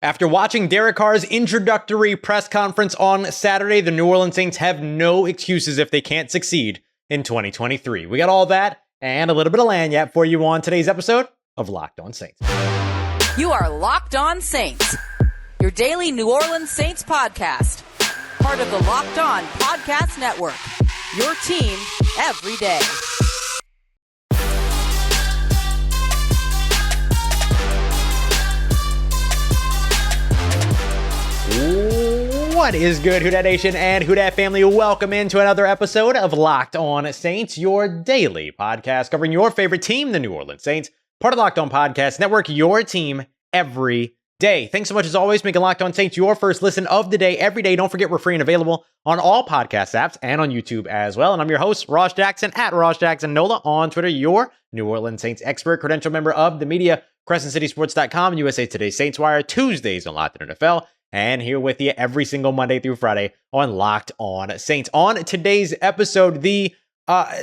After watching Derek Carr's introductory press conference on Saturday, the New Orleans Saints have no excuses if they can't succeed in 2023. We got all that and a little bit of lagniappe for you on today's episode of Locked On Saints. You are Locked On Saints, your daily New Orleans Saints podcast. Part of the Locked On Podcast Network, your team every day. What is good, Who Dat Nation and Who Dat family? Welcome into another episode of Locked On Saints, your daily podcast covering your favorite team, the New Orleans Saints. Part of the Locked On Podcast Network, your team every day. Thanks so much as always, making Locked On Saints your first listen of the day every day. Don't forget we're free and available on all podcast apps and on YouTube as well. And I'm your host, Ross Jackson, at Ross Jackson Nola on Twitter, your New Orleans Saints expert, credential member of the media, CrescentCitySports.com, USA Today Saints Wire, Tuesdays on Locked On NFL. And here with you every single Monday through Friday on Locked On Saints. On today's episode, the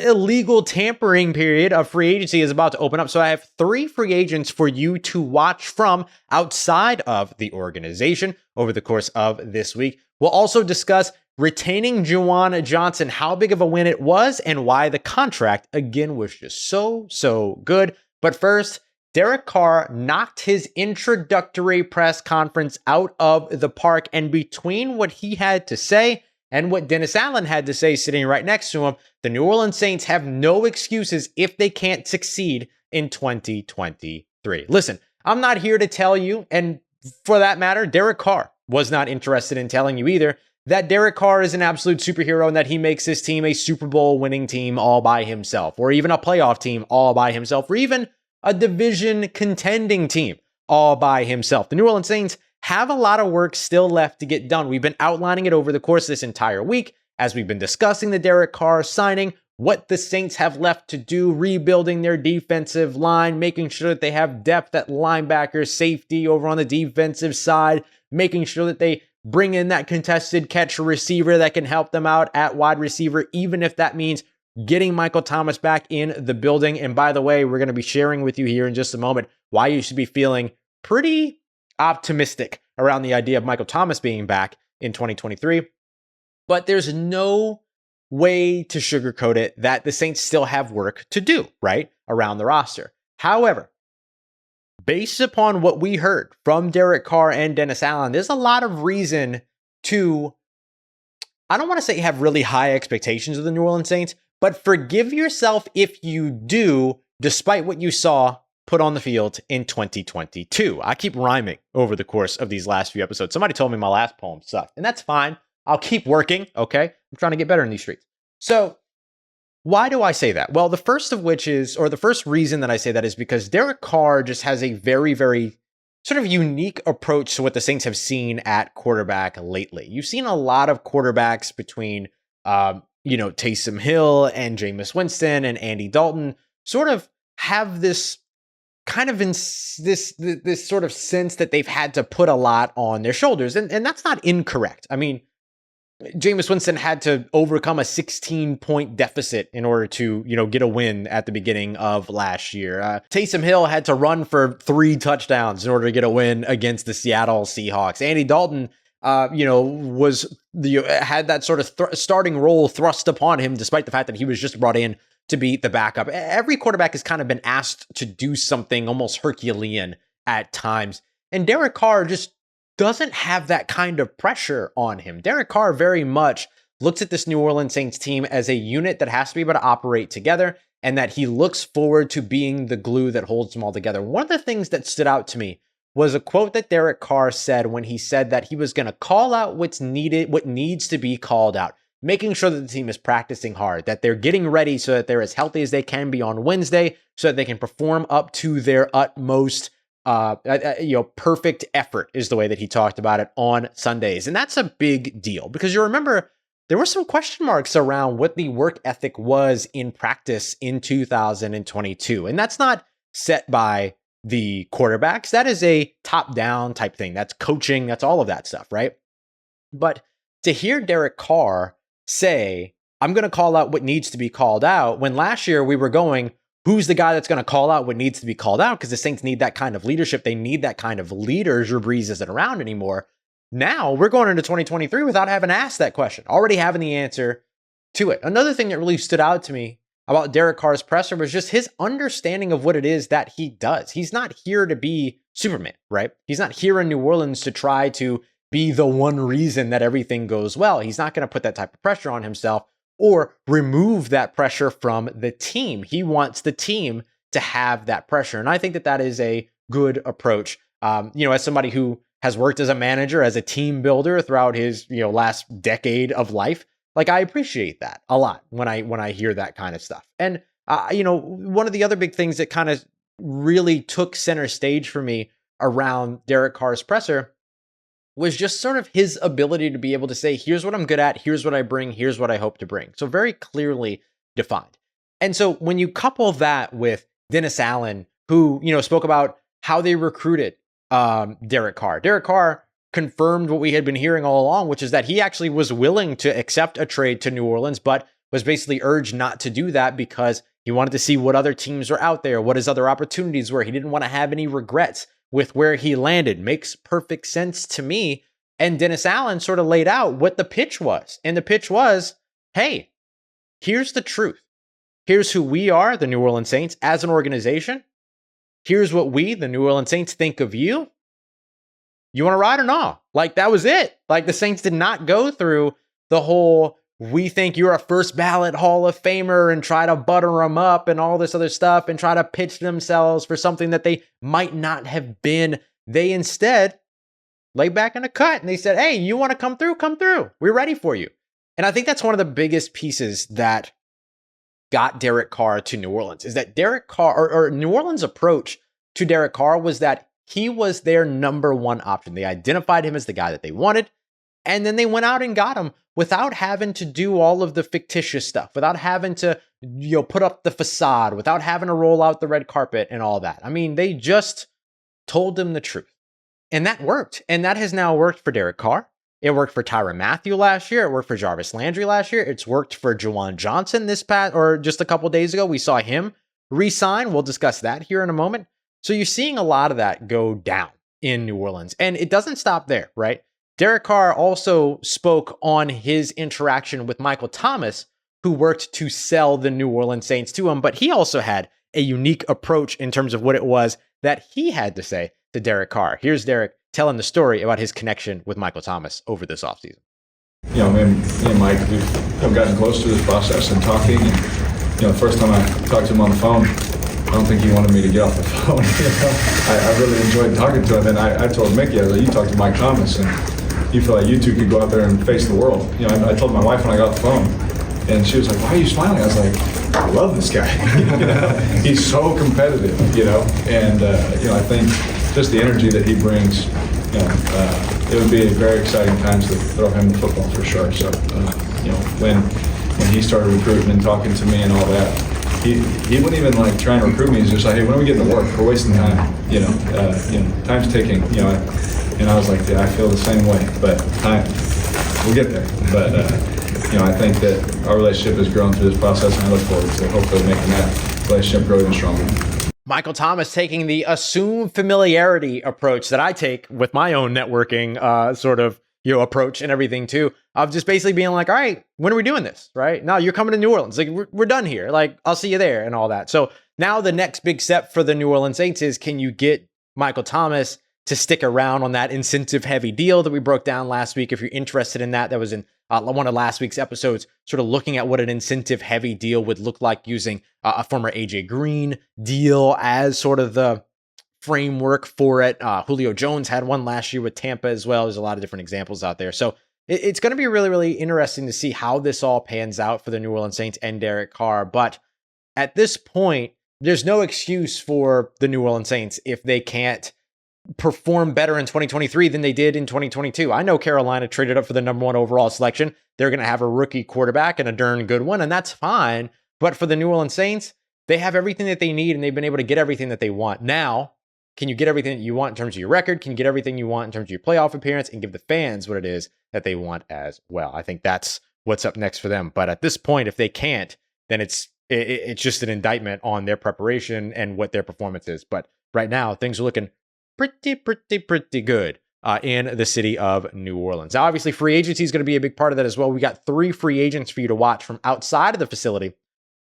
illegal tampering period of free agency is about to open up. So I have 3 free agents for you to watch from outside of the organization over the course of this week. We'll also discuss retaining Juwan Johnson, how big of a win it was, and why the contract, again, was just so good. But first, Derek Carr knocked his introductory press conference out of the park, and between what he had to say and what Dennis Allen had to say sitting right next to him, the New Orleans Saints have no excuses if they can't succeed in 2023. Listen, I'm not here to tell you, and for that matter, Derek Carr was not interested in telling you either, that Derek Carr is an absolute superhero and that he makes this team a Super Bowl winning team all by himself, or even a playoff team all by himself, or even a division contending team all by himself. The New Orleans Saints have a lot of work still left to get done. We've been outlining it over the course of this entire week as we've been discussing the Derek Carr signing, what the Saints have left to do, rebuilding their defensive line, making sure that they have depth at linebacker, safety over on the defensive side, making sure that they bring in that contested catch receiver that can help them out at wide receiver, even if that means getting Michael Thomas back in the building. And by the way, we're going to be sharing with you here in just a moment why you should be feeling pretty optimistic around the idea of Michael Thomas being back in 2023. But there's no way to sugarcoat it that the Saints still have work to do, right, around the roster. However, based upon what we heard from Derek Carr and Dennis Allen, there's a lot of reason to, I don't want to say have really high expectations of the New Orleans Saints, but forgive yourself if you do, despite what you saw put on the field in 2022. I keep rhyming over the course of these last few episodes. Somebody told me my last poem sucked, and that's fine. I'll keep working, okay? I'm trying to get better in these streets. So why do I say that? Well, the first of which is, or the first reason that I say that is because Derek Carr just has a very, very sort of unique approach to what the Saints have seen at quarterback lately. You've seen a lot of quarterbacks between Taysom Hill and Jameis Winston and Andy Dalton sort of have this kind of this sort of sense that they've had to put a lot on their shoulders. And that's not incorrect. I mean, Jameis Winston had to overcome a 16-point deficit in order to, get a win at the beginning of last year. Taysom Hill had to run for 3 touchdowns in order to get a win against the Seattle Seahawks. Andy Dalton had that sort of starting role thrust upon him, despite the fact that he was just brought in to be the backup. Every quarterback has kind of been asked to do something almost Herculean at times. And Derek Carr just doesn't have that kind of pressure on him. Derek Carr very much looks at this New Orleans Saints team as a unit that has to be able to operate together, and that he looks forward to being the glue that holds them all together. One of the things that stood out to me was a quote that Derek Carr said when he said that he was going to call out what needs to be called out, making sure that the team is practicing hard, that they're getting ready so that they're as healthy as they can be on Wednesday, so that they can perform up to their utmost, perfect effort is the way that he talked about it on Sundays. And that's a big deal because you remember there were some question marks around what the work ethic was in practice in 2022. And that's not set by the quarterbacks. That is a top-down type thing. That's coaching. That's all of that stuff, right? But to hear Derek Carr say, I'm going to call out what needs to be called out, when last year we were going who's the guy that's going to call out what needs to be called out? Because the Saints need that kind of leadership. They need that kind of leader. Drew Brees isn't around anymore. Now we're going into 2023 without having asked that question, already having the answer to it. Another thing that really stood out to me about Derek Carr's presser was just his understanding of what it is that he does. He's not here to be Superman, right? He's not here in New Orleans to try to be the one reason that everything goes well. He's not going to put that type of pressure on himself or remove that pressure from the team. He wants the team to have that pressure. And I think that that is a good approach. As somebody who has worked as a manager, as a team builder throughout his, last decade of life, like I appreciate that a lot when I hear that kind of stuff. And, one of the other big things that kind of really took center stage for me around Derek Carr's presser was just sort of his ability to be able to say, here's what I'm good at, here's what I bring, here's what I hope to bring. So very clearly defined. And so when you couple that with Dennis Allen, who, spoke about how they recruited Derek Carr confirmed what we had been hearing all along, which is that he actually was willing to accept a trade to New Orleans, but was basically urged not to do that because he wanted to see what other teams were out there, what his other opportunities were. He didn't want to have any regrets with where he landed. Makes perfect sense to me. And Dennis Allen sort of laid out what the pitch was. And the pitch was, hey, here's the truth. Here's who we are, the New Orleans Saints, as an organization. Here's what we, the New Orleans Saints, think of you. You want to ride or not? Like, that was it. Like, the Saints did not go through the whole, we think you're a first ballot Hall of Famer and try to butter them up and all this other stuff and try to pitch themselves for something that they might not have been. They instead lay back in a cut and they said, hey, you want to come through? Come through. We're ready for you. And I think that's one of the biggest pieces that got Derek Carr to New Orleans, is that Derek Carr, or New Orleans' approach to Derek Carr was that he was their number one option. They identified him as the guy that they wanted, and then they went out and got him without having to do all of the fictitious stuff, without having to, put up the facade, without having to roll out the red carpet and all that. I mean, they just told them the truth. And that worked. And that has now worked for Derek Carr. It worked for Tyrann Mathieu last year. It worked for Jarvis Landry last year. It's worked for Juwan Johnson just a couple days ago. We saw him re-sign. We'll discuss that here in a moment. So you're seeing a lot of that go down in New Orleans. And it doesn't stop there, right? Derek Carr also spoke on his interaction with Michael Thomas, who worked to sell the New Orleans Saints to him. But he also had a unique approach in terms of what it was that he had to say to Derek Carr. Here's Derek telling the story about his connection with Michael Thomas over this offseason. Me and Mike, we've gotten close to this process and talking. And, the first time I talked to him on the phone, I don't think he wanted me to get off the phone. I really enjoyed talking to him. And I told Mickey, I was like, you talked to Mike Thomas, and you feel like you two could go out there and face the world. I told my wife when I got the phone, and she was like, why are you smiling? I was like, I love this guy. He's so competitive, and I think just the energy that he brings, it would be very exciting times to throw him the football for sure. So, when he started recruiting and talking to me and all that, he wouldn't even like try and recruit me. He's just like, hey, when are we getting to work? We're wasting time. Time's ticking. And I was like, yeah, I feel the same way. But we'll get there. But I think that our relationship has grown through this process, and I look forward to hopefully making that relationship grow even stronger. Michael Thomas taking the assume familiarity approach that I take with my own networking approach and everything too, of just basically being like, all right, when are we doing this? Right now, you're coming to New Orleans. Like we're done here. Like I'll see you there and all that. So now the next big step for the New Orleans Saints is, can you get Michael Thomas to stick around on that incentive heavy deal that we broke down last week? If you're interested in that, that was in one of last week's episodes, sort of looking at what an incentive heavy deal would look like using a former AJ Green deal as sort of the framework for it. Julio Jones had one last year with Tampa as well. There's a lot of different examples out there. So it's going to be really, really interesting to see how this all pans out for the New Orleans Saints and Derek Carr. But at this point, there's no excuse for the New Orleans Saints if they can't perform better in 2023 than they did in 2022. I know Carolina traded up for the number one overall selection. They're going to have a rookie quarterback and a darn good one, and that's fine. But for the New Orleans Saints, they have everything that they need, and they've been able to get everything that they want. Now, can you get everything that you want in terms of your record? Can you get everything you want in terms of your playoff appearance and give the fans what it is that they want as well? I think that's what's up next for them. But at this point, if they can't, then it's it's just an indictment on their preparation and what their performance is. But right now, things are looking pretty good in the city of New Orleans. Now, obviously, free agency is going to be a big part of that as well. We got 3 free agents for you to watch from outside of the facility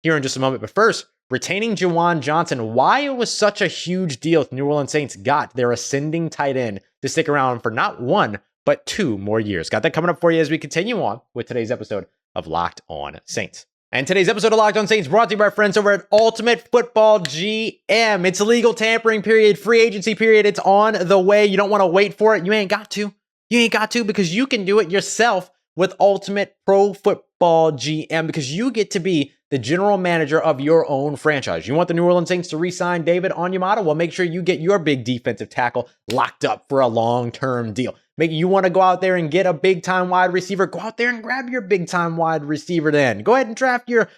here in just a moment. But first, retaining Juwan Johnson, why it was such a huge deal the New Orleans Saints got their ascending tight end to stick around for not 1, but 2 more years. Got that coming up for you as we continue on with today's episode of Locked On Saints. And today's episode of Locked On Saints brought to you by our friends over at Ultimate Football GM. It's a legal tampering period, free agency period. It's on the way. You don't want to wait for it. You ain't got to. You ain't got to, because you can do it yourself with Ultimate Pro Football GM, because you get to be the general manager of your own franchise. You want the New Orleans Saints to re-sign David Onyemata? Well, make sure you get your big defensive tackle locked up for a long-term deal. Maybe you want to go out there and get a big-time wide receiver. Go out there and grab your big-time wide receiver then. Go ahead and draft your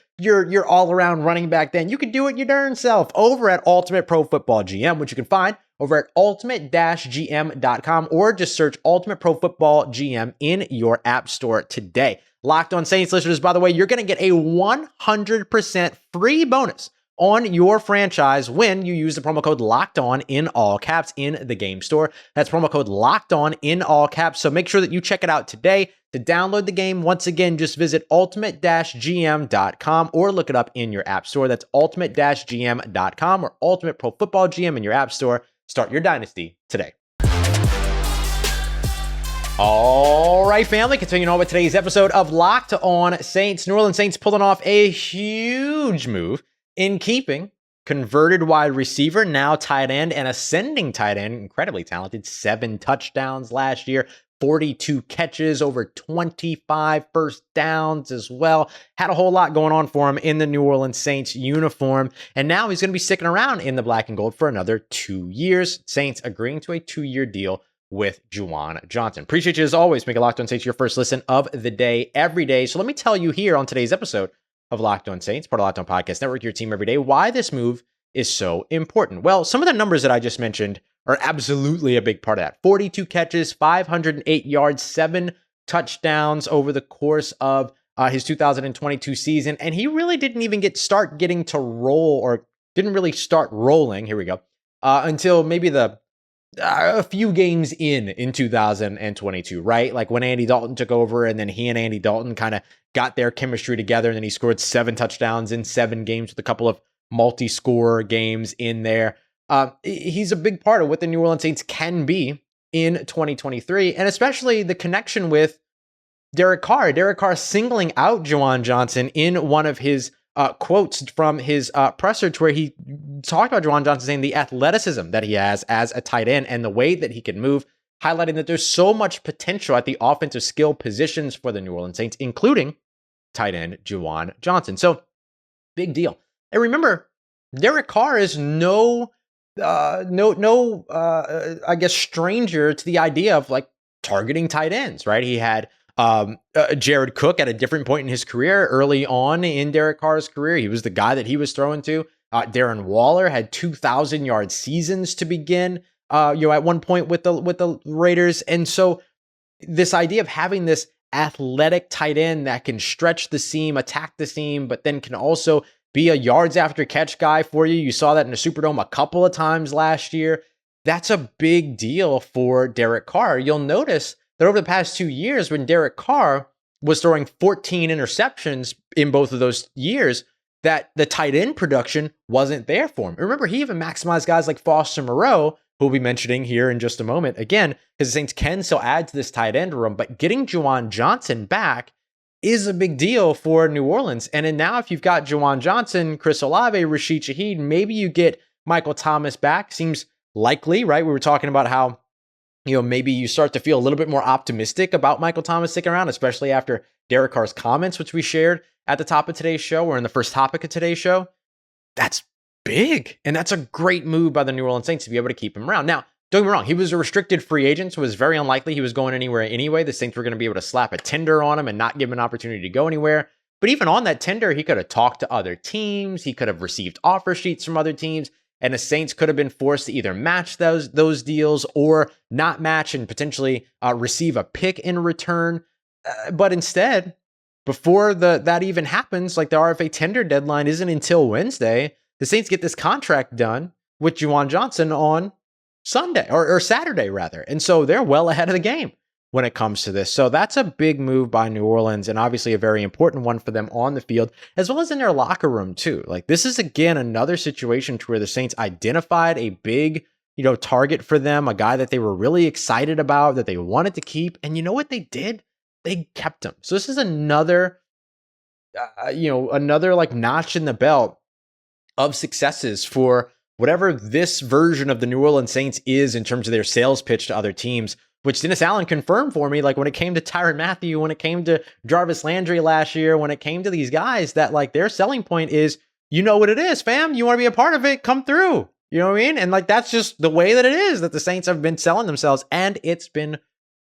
all-around running back then. You can do it your darn self over at Ultimate Pro Football GM, which you can find over at ultimate-gm.com, or just search Ultimate Pro Football GM in your app store today. Locked On Saints listeners, by the way, you're going to get a 100% free bonus on your franchise when you use the promo code Locked On in all caps in the game store. That's promo code Locked On in all caps. So make sure that you check it out today. To download the game, once again, just visit ultimate-gm.com or look it up in your app store. That's ultimate-gm.com or Ultimate Pro Football GM in your app store. Start your dynasty today. All right, family, continuing on with today's episode of Locked On Saints. New Orleans Saints pulling off a huge move in keeping converted wide receiver, now tight end, and ascending tight end, incredibly talented, 7 touchdowns last year, 42 catches, over 25 first downs as well. Had a whole lot going on for him in the New Orleans Saints uniform, and now he's going to be sticking around in the black and gold for another 2 years. Saints agreeing to a 2-year deal with Juwan Johnson. Appreciate you as always. Make it Locked On Saints your first listen of the day, every day. So let me tell you here on today's episode of Locked On Saints, part of Locked On Podcast Network, your team every day, why this move is so important. Well, some of the numbers that I just mentioned are absolutely a big part of that. 42 catches, 508 yards, 7 touchdowns over the course of his 2022 season. And he really didn't even start getting to roll, or didn't really start rolling, here we go, until maybe a few games in 2022, right? Like when Andy Dalton took over, and then he and Andy Dalton kind of got their chemistry together, and then he scored 7 touchdowns in 7 games with a couple of multi-score games in there. He's a big part of what the New Orleans Saints can be in 2023, and especially the connection with Derek Carr. Derek Carr singling out Juwan Johnson in one of his quotes from his presser, to where he talked about Juwan Johnson saying the athleticism that he has as a tight end and the way that he can move, highlighting that there's so much potential at the offensive skill positions for the New Orleans Saints, including tight end Juwan Johnson. So big deal. And remember, Derek Carr is I guess, stranger to the idea of like targeting tight ends, right? He had Jared Cook at a different point in his career. Early on in Derek Carr's career, he was the guy that he was throwing to. Darren Waller had 2,000-yard seasons to begin, at one point with the Raiders. And so this idea of having this athletic tight end that can stretch the seam, attack the seam, but then can also be a yards after catch guy for you. You saw that in the Superdome a couple of times last year. That's a big deal for Derek Carr. You'll notice that over the past 2 years, when Derek Carr was throwing 14 interceptions in both of those years, that the tight end production wasn't there for him. Remember, he even maximized guys like Foster Moreau, who we'll be mentioning here in just a moment, again, because the Saints can still add to this tight end room, but getting Juwan Johnson back is a big deal for New Orleans. And then now if you've got Juwan Johnson, Chris Olave, Rashid Shaheed, maybe you get Michael Thomas back. Seems likely, right? We were talking about how, maybe you start to feel a little bit more optimistic about Michael Thomas sticking around, especially after Derek Carr's comments, which we shared at the top of today's show, or in the first topic of today's show. That's big. And that's a great move by the New Orleans Saints to be able to keep him around. Now, don't get me wrong, he was a restricted free agent, so it was very unlikely he was going anywhere anyway. The Saints were going to be able to slap a tender on him and not give him an opportunity to go anywhere. But even on that tender, he could have talked to other teams. He could have received offer sheets from other teams. And the Saints could have been forced to either match those deals or not match and potentially receive a pick in return. But instead, before that even happens, like the RFA tender deadline isn't until Wednesday, the Saints get this contract done with Juwan Johnson on Sunday or Saturday rather. And so they're well ahead of the game when it comes to this. So that's a big move by New Orleans, and obviously a very important one for them on the field, as well as in their locker room too. Like, this is again another situation to where the Saints identified a big, target for them, a guy that they were really excited about, that they wanted to keep. And you know what they did? They kept him. So this is another, another like notch in the belt of successes for whatever this version of the New Orleans Saints is in terms of their sales pitch to other teams, which Dennis Allen confirmed for me, like when it came to Tyrann Mathieu, when it came to Jarvis Landry last year, when it came to these guys, that like their selling point is, you know what it is, fam. You want to be a part of it, come through. You know what I mean? And like, that's just the way that it is that the Saints have been selling themselves, and it's been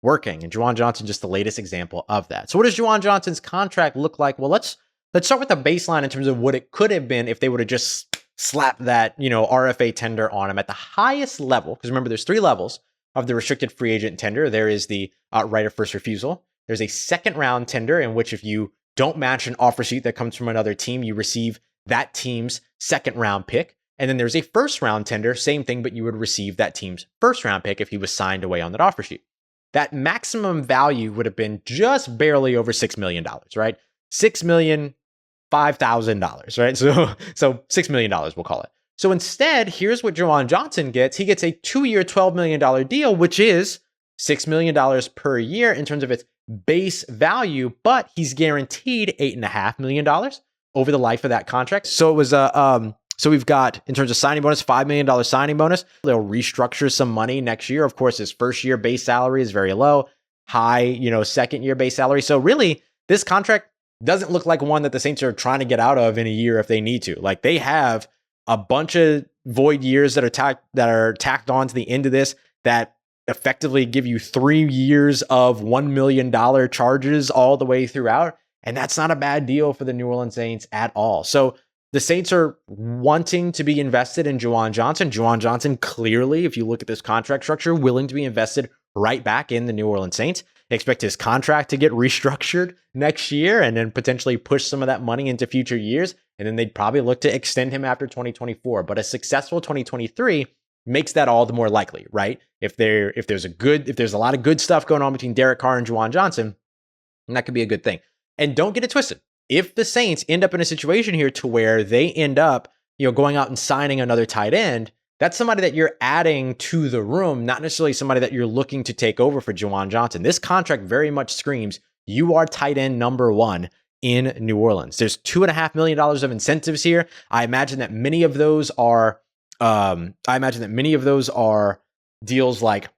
working. And Juwan Johnson, just the latest example of that. So what does Juwan Johnson's contract look like? Well, let's start with the baseline in terms of what it could have been if they would have just slapped that, RFA tender on him at the highest level. Because remember, there's 3 levels of the restricted free agent tender. There is the right of first refusal. There's a second round tender in which if you don't match an offer sheet that comes from another team, you receive that team's second round pick. And then there's a first round tender, same thing, but you would receive that team's first round pick if he was signed away on that offer sheet. That maximum value would have been just barely over $6 million, right? $6,005,000, right? So $6 million, we'll call it. So instead, here's what Juwan Johnson gets. He gets a 2-year, $12 million deal, which is $6 million per year in terms of its base value, but he's guaranteed $8.5 million over the life of that contract. So it was so we've got, in terms of signing bonus, $5 million signing bonus. They'll restructure some money next year. Of course, his first year base salary is very low, high, second year base salary. So really, this contract doesn't look like one that the Saints are trying to get out of in a year if they need to. Like, they have a bunch of void years that are tacked on to the end of this that effectively give you 3 years of $1 million charges all the way throughout. And that's not a bad deal for the New Orleans Saints at all. So the Saints are wanting to be invested in Juwan Johnson. Juwan Johnson, clearly, if you look at this contract structure, willing to be invested right back in the New Orleans Saints. They expect his contract to get restructured next year and then potentially push some of that money into future years. And then they'd probably look to extend him after 2024. But a successful 2023 makes that all the more likely, right? If there's a lot of good stuff going on between Derek Carr and Juwan Johnson, that could be a good thing. And don't get it twisted. If the Saints end up in a situation here to where they end up, going out and signing another tight end, that's somebody that you're adding to the room, not necessarily somebody that you're looking to take over for Juwan Johnson. This contract very much screams, you are tight end number 1 in New Orleans. There's $2.5 million of incentives here. I imagine that many of those are deals like,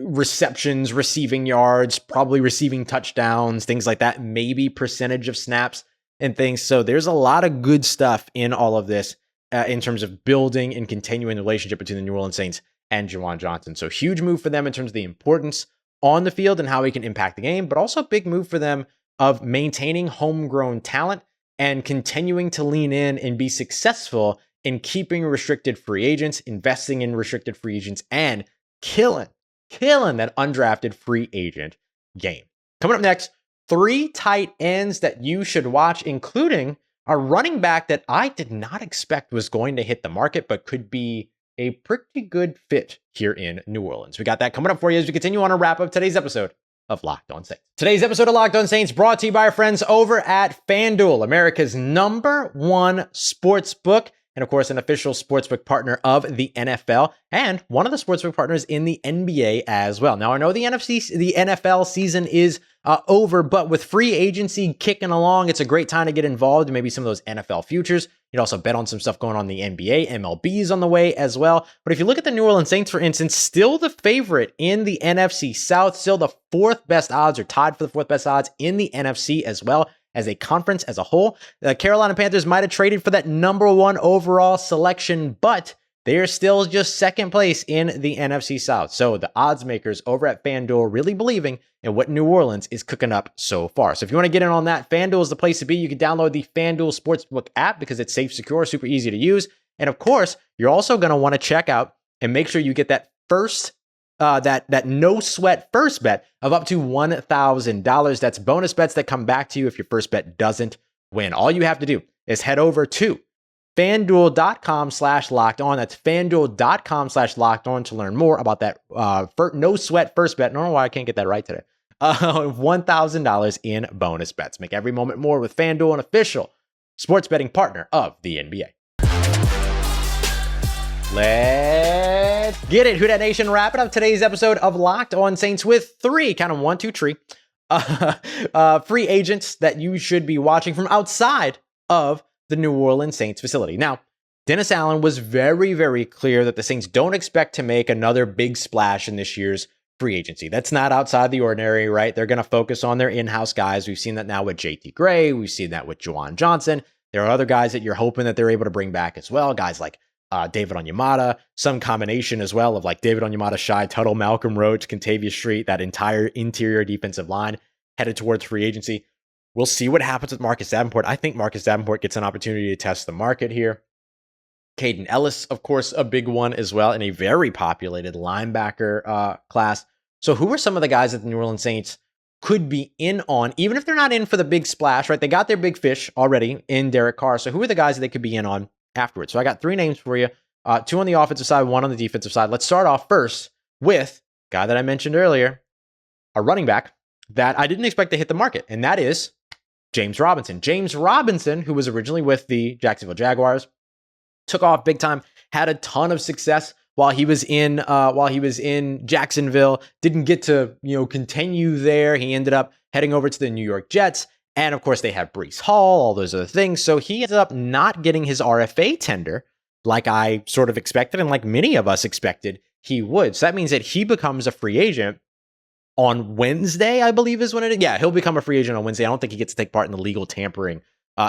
receptions, receiving yards, probably receiving touchdowns, things like that, maybe percentage of snaps and things. So there's a lot of good stuff in all of this in terms of building and continuing the relationship between the New Orleans Saints and Juwan Johnson. So huge move for them in terms of the importance on the field and how he can impact the game, but also a big move for them of maintaining homegrown talent and continuing to lean in and be successful in keeping restricted free agents, investing in restricted free agents, and killing that undrafted free agent game. Coming up next, 3 tight ends that you should watch, including a running back that I did not expect was going to hit the market, but could be a pretty good fit here in New Orleans. We got that coming up for you as we continue on to wrap up today's episode of Locked On Saints. Today's episode of Locked On Saints brought to you by our friends over at FanDuel, America's #1 sportsbook, and of course, an official sportsbook partner of the NFL, and one of the sportsbook partners in the NBA as well. Now, I know the NFL season is over, but with free agency kicking along, it's a great time to get involved in maybe some of those NFL futures. You'd also bet on some stuff going on in the NBA. MLB's on the way as well. But if you look at the New Orleans Saints, for instance, still the favorite in the NFC South, still the 4th best odds, or tied for the 4th best odds in the NFC as well. As a conference as a whole, the Carolina Panthers might have traded for that #1 overall selection, but they are still just second place in the NFC South. So the odds makers over at FanDuel really believing in what New Orleans is cooking up so far. So if you want to get in on that, FanDuel is the place to be. You can download the FanDuel Sportsbook app because it's safe, secure, super easy to use. And of course, you're also going to want to check out and make sure you get that first that no sweat first bet of up to $1,000. That's bonus bets that come back to you if your first bet doesn't win. All you have to do is head over to FanDuel.com/lockedon. That's FanDuel.com/lockedon to learn more about that no sweat first bet. I don't know why I can't get that right today. $1,000 in bonus bets. Make every moment more with FanDuel, an official sports betting partner of the NBA. Let's get it. Who Dat Nation, wrapping up today's episode of Locked On Saints with three, kind of 1, 2, 3, free agents that you should be watching from outside of the New Orleans Saints facility. Now, Dennis Allen was very, very clear that the Saints don't expect to make another big splash in this year's free agency. That's not outside the ordinary, right? They're going to focus on their in-house guys. We've seen that now with JT Gray. We've seen that with Juwan Johnson. There are other guys that you're hoping that they're able to bring back as well. Guys like David Onyemata, some combination as well of like David Onyemata, Shy Tuttle, Malcolm Roach, Kentavious Street, that entire interior defensive line headed towards free agency. We'll see what happens with Marcus Davenport. I think Marcus Davenport gets an opportunity to test the market here. Caden Ellis, of course, a big one as well in a very populated linebacker class. So who are some of the guys that the New Orleans Saints could be in on, even if they're not in for the big splash, right? They got their big fish already in Derek Carr. So who are the guys that they could be in on afterwards? So I got three names for you, two on the offensive side, one on the defensive side. Let's start off first with a guy that I mentioned earlier, a running back that I didn't expect to hit the market, and that is James Robinson. James Robinson, who was originally with the Jacksonville Jaguars, took off big time, had a ton of success while he was in Jacksonville. Didn't get to continue there. He ended up heading over to the New York Jets. And of course, they have Breece Hall, all those other things. So he ended up not getting his RFA tender like I sort of expected and like many of us expected he would. So that means that he becomes a free agent on Wednesday, I believe is when it is. Yeah, he'll become a free agent on Wednesday. I don't think he gets to take part in the legal tampering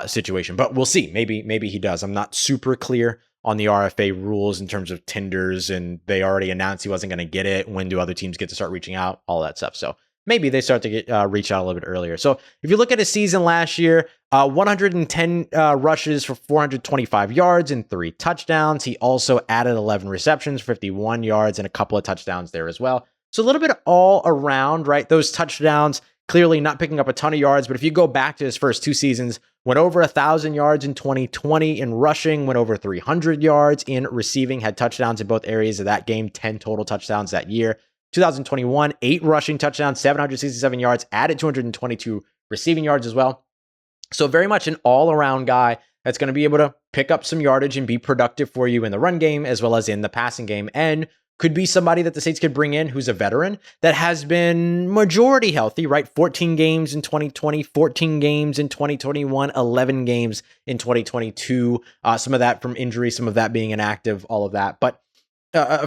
situation, but we'll see. Maybe he does. I'm not super clear on the RFA rules in terms of tenders, and they already announced he wasn't going to get it. When do other teams get to start reaching out? All that stuff. So maybe they start to get reach out a little bit earlier. So if you look at his season last year, 110 rushes for 425 yards and 3 touchdowns. He also added 11 receptions, 51 yards, and a couple of touchdowns there as well. So a little bit all around, right? Those touchdowns, clearly not picking up a ton of yards, but if you go back to his first 2 seasons, went over 1,000 yards in 2020 in rushing, went over 300 yards in receiving, had touchdowns in both areas of that game, 10 total touchdowns that year. 2021, 8 rushing touchdowns, 767 yards, added 222 receiving yards as well. So very much an all-around guy that's going to be able to pick up some yardage and be productive for you in the run game as well as in the passing game, and could be somebody that the Saints could bring in who's a veteran that has been majority healthy, right? 14 games in 2020, 14 games in 2021, 11 games in 2022. Some of that from injury, some of that being inactive, all of that. But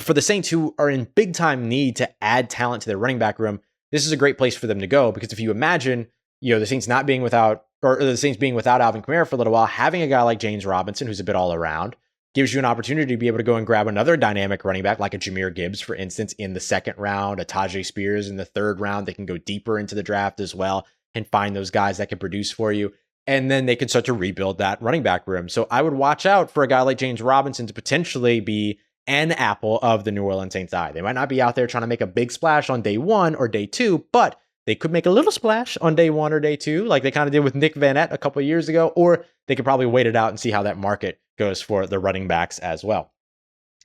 for the Saints who are in big time need to add talent to their running back room, this is a great place for them to go, because if you imagine, the Saints not being without, or the Saints being without Alvin Kamara for a little while, having a guy like James Robinson, who's a bit all around, gives you an opportunity to be able to go and grab another dynamic running back like a Jahmyr Gibbs, for instance, in the second round, a Tajay Spears in the third round. They can go deeper into the draft as well and find those guys that can produce for you. And then they can start to rebuild that running back room. So I would watch out for a guy like James Robinson to potentially be an apple of the New Orleans Saints' eye. They might not be out there trying to make a big splash on day 1 or day 2, but they could make a little splash on day 1 or day 2, like they kind of did with Nick Van Nett a couple of years ago, or they could probably wait it out and see how that market goes for the running backs as well.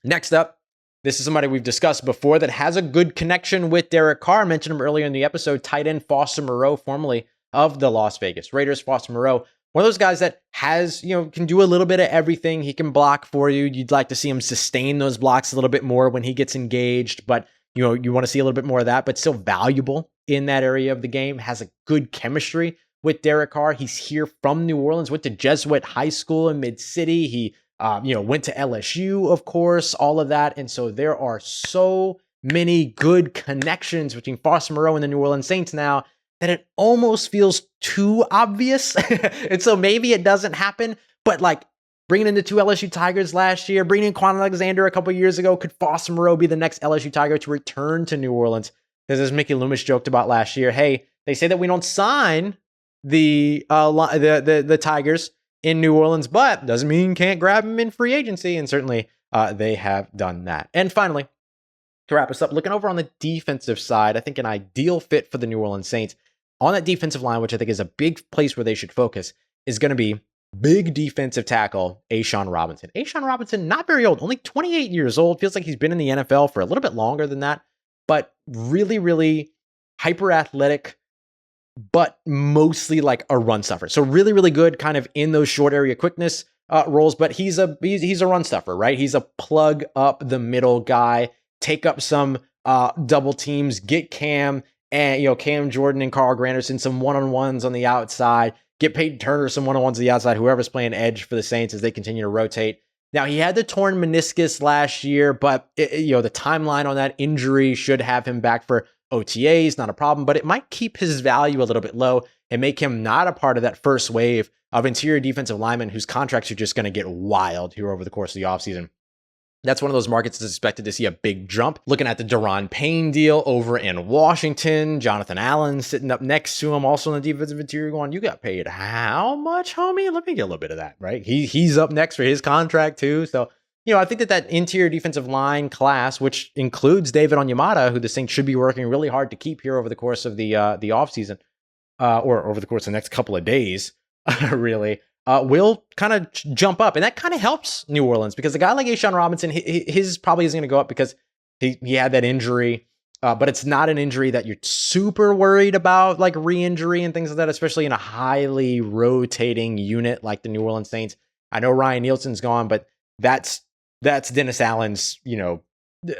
Next up, this is somebody we've discussed before that has a good connection with Derek Carr. I mentioned him earlier in the episode, tight end Foster Moreau, formerly of the Las Vegas Raiders. Foster Moreau, one of those guys that has, can do a little bit of everything. He can block for you. You'd like to see him sustain those blocks a little bit more when he gets engaged, but you want to see a little bit more of that, but still valuable in that area of the game. Has a good chemistry with Derek Carr. He's here from New Orleans, went to Jesuit High School in Mid-City. He, went to LSU, of course, all of that. And so there are so many good connections between Foster Moreau and the New Orleans Saints now that it almost feels too obvious. And so maybe it doesn't happen, but like bringing in the 2 LSU Tigers last year, bringing in Quan Alexander a couple years ago, could Foster Moreau be the next LSU Tiger to return to New Orleans? Because as Mickey Loomis joked about last year, hey, they say that we don't sign the Tigers in New Orleans, but doesn't mean you can't grab them in free agency. And certainly they have done that. And finally, to wrap us up, looking over on the defensive side, I think an ideal fit for the New Orleans Saints on that defensive line, which I think is a big place where they should focus, is going to be big defensive tackle A'Shawn Robinson. A'Shawn Robinson, not very old, only 28 years old. Feels like he's been in the NFL for a little bit longer than that, but really, really hyper athletic, but mostly like a run stuffer. So really, really good kind of in those short area quickness roles, but he's a run stuffer, right? He's a plug up the middle guy, take up some double teams, get Cam and Cam Jordan and Carl Granderson some one-on-ones on the outside, get Peyton Turner some one-on-ones on the outside, whoever's playing edge for the Saints as they continue to rotate. Now, he had the torn meniscus last year, but the timeline on that injury should have him back for OTAs, not a problem, but it might keep his value a little bit low and make him not a part of that first wave of interior defensive linemen whose contracts are just going to get wild here over the course of the offseason. That's one of those markets that's expected to see a big jump. Looking at the Daron Payne deal over in Washington, Jonathan Allen sitting up next to him, also in the defensive interior going, you got paid how much, homie? Let me get a little bit of that, right? He's up next for his contract too. So, I think that interior defensive line class, which includes David Onyemata, who the Saints should be working really hard to keep here over the course of the offseason, or over the course of the next couple of days, really, will kind of jump up. And that kind of helps New Orleans because a guy like A'Shawn Robinson, his probably isn't going to go up because he had that injury, but it's not an injury that you're super worried about, like re-injury and things like that, especially in a highly rotating unit like the New Orleans Saints. I know Ryan Nielsen's gone, but that's Dennis Allen's,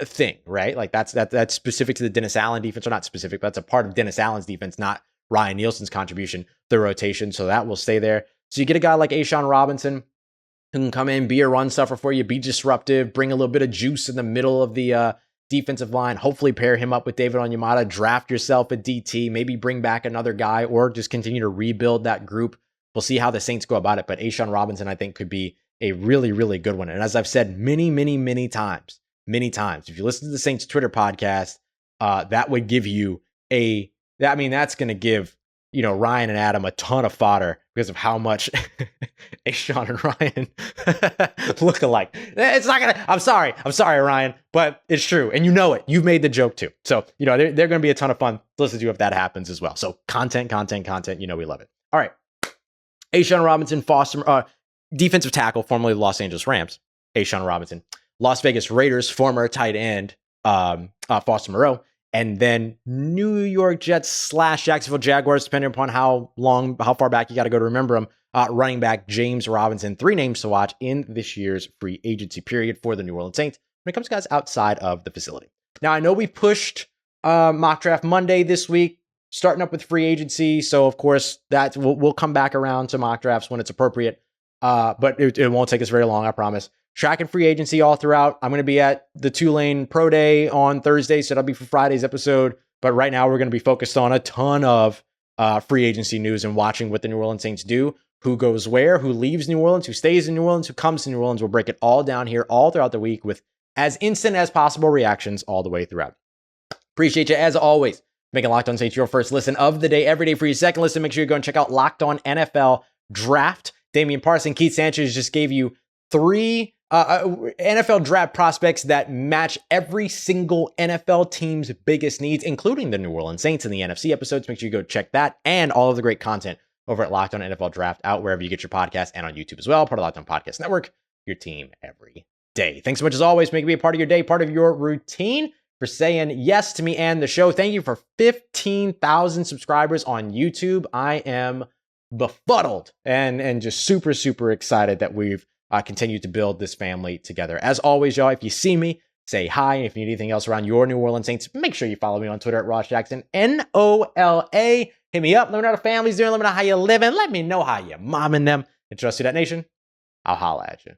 thing, right? Like that's specific to the Dennis Allen defense, or not specific, but that's a part of Dennis Allen's defense, not Ryan Nielsen's contribution, the rotation. So that will stay there. So you get a guy like A'Shawn Robinson who can come in, be a run stuffer for you, be disruptive, bring a little bit of juice in the middle of the defensive line, hopefully pair him up with David Onyemata, draft yourself a DT, maybe bring back another guy or just continue to rebuild that group. We'll see how the Saints go about it, but A'Shawn Robinson, I think, could be a really, really good one. And as I've said many, many, many times, if you listen to the Saints Twitter podcast, that would give you that's going to give, Ryan and Adam a ton of fodder because of how much A'Shawn and Ryan look alike. It's not going to, I'm sorry, Ryan, but it's true. And it. You've made the joke too. So, they're going to be a ton of fun to listen to if that happens as well. So content, we love it. All right. A'Shawn Robinson, Foster, defensive tackle, formerly the Los Angeles Rams, A'Shawn Robinson, Las Vegas Raiders, former tight end, Foster Moreau, and then New York Jets / Jacksonville Jaguars, depending upon how far back you got to go to remember them, running back James Robinson. 3 names to watch in this year's free agency period for the New Orleans Saints when it comes to guys outside of the facility. Now, I know we pushed Mock Draft Monday this week, starting up with free agency. So, of course, we'll come back around to mock drafts when it's appropriate. But it won't take us very long, I promise. Tracking free agency all throughout. I'm going to be at the Tulane Pro Day on Thursday, so that'll be for Friday's episode. But right now, we're going to be focused on a ton of free agency news and watching what the New Orleans Saints do, who goes where, who leaves New Orleans, who stays in New Orleans, who comes to New Orleans. We'll break it all down here all throughout the week with as instant as possible reactions all the way throughout. Appreciate you, as always, making Locked On Saints your first listen of the day, every day for your second listen. Make sure you go and check out Locked On NFL Draft. Damian Parson, Keith Sanchez just gave you 3 NFL draft prospects that match every single NFL team's biggest needs, including the New Orleans Saints in the NFC episodes. Make sure you go check that and all of the great content over at Locked On NFL Draft out wherever you get your podcast and on YouTube as well. Part of Locked On Podcast Network, your team every day. Thanks so much as always. Make it be a part of your day, part of your routine, for saying yes to me and the show. Thank you for 15,000 subscribers on YouTube. I am befuddled and just super, super excited that we've continued to build this family together. As always, y'all, if you see me, say hi. And if you need anything else around your New Orleans Saints, make sure you follow me on Twitter at Ross Jackson, NOLA. Hit me up. Let me know how the family's doing. Let me know how you're living. Let me know how you're momming them. And trust Who Dat Nation. I'll holla at you.